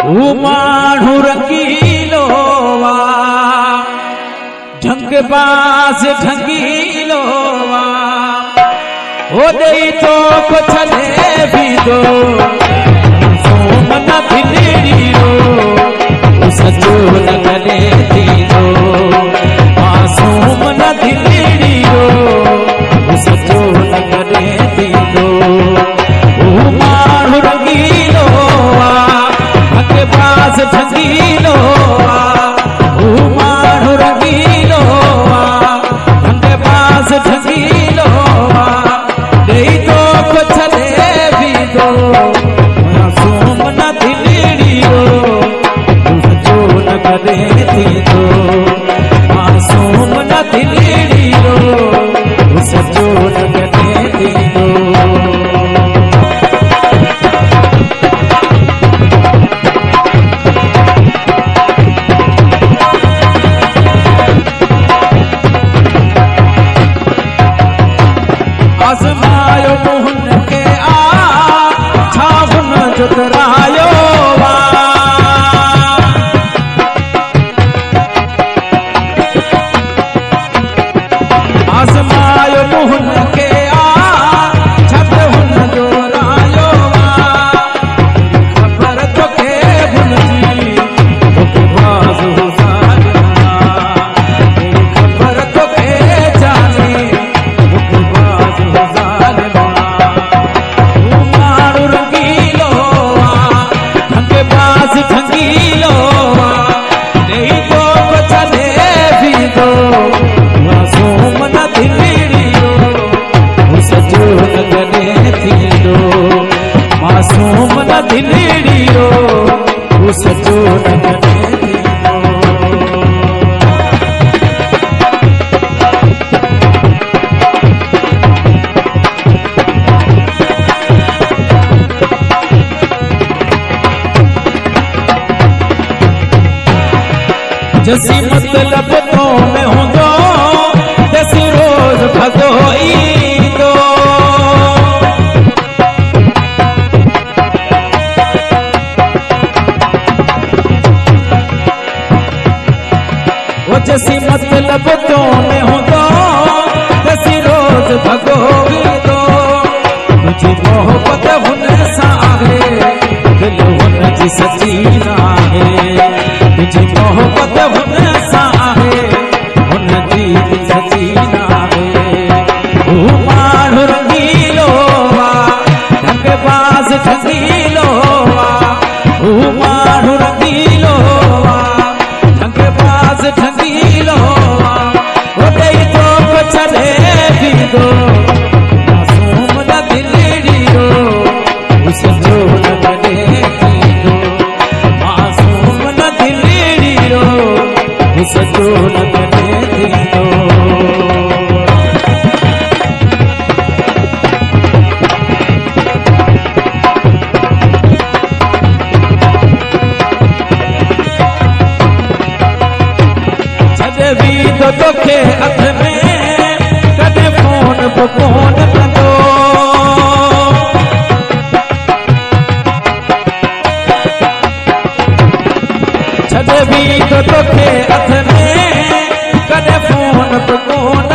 माण्हू रंगीलो वा ढंग बास ढंगीलो वा ओॾे तो छॾे बि थो सोमन दिलड़ीरो सचो न कॾे थींदो मासूम न दिलड़ीरो सचो न कॾे थींदो माण्हू रंगीलो वा ढंग बास ढंगीलो वा माण्हू रंगीलो वा ढंग बास ढंगीलो वा ॾेई तो छॾे बि थो मासूम न दिलड़ीरो सचो न कॾे थींदो मासूम न दिलड़ीरो सचो न कॾे थींदो आज़मायो मोहन के छा हुन जो तरायो वा आज़मायो मोहन के छत हुन जो रायो वा ख़बर तोखे भुलिजी तोखे बाज़ हुज़ारिया ख़बर तोखे जाने तोखे बाज़ हुज़ारिया माण्हू रंगीलो वा ढंग बाज़ ढंगीलो वा ॾेई तो छॾे बि थो मासूम न दिलड़ीरो सचो न कॾे थींदो मासूम न दिलड़ीरो सचो न कॾे थींदो जैसी मतलब तो में हूंदो जैसी रोज भगो ईंदो वो जैसी मतलब तो में हूंदो जैसी रोज भगो ईंदो मुझी मोहब्बत हुन सां आहे दिल हुन जी सची नाहे मुझी मोहब्बत हुन सां आहे हुन जी सची नाहे माण्हू रंगीलो वा ढंग बाज़ ढंगीलो वा माण्हू रंगीलो वा ढंग बाज़ ढंगीलो वा ॾेई तो छॾे बि थो मासूम न दिलड़ीरो सचो न कॾे थींदो मासूम न दिलड़ीरो सचो न कॾे थींदो छॾे बि थो तोखे हथ में कॾहिं फोन बि कोन कंदो छॾे बि थो तोखे हथ में कॾहिं फोन बि कोन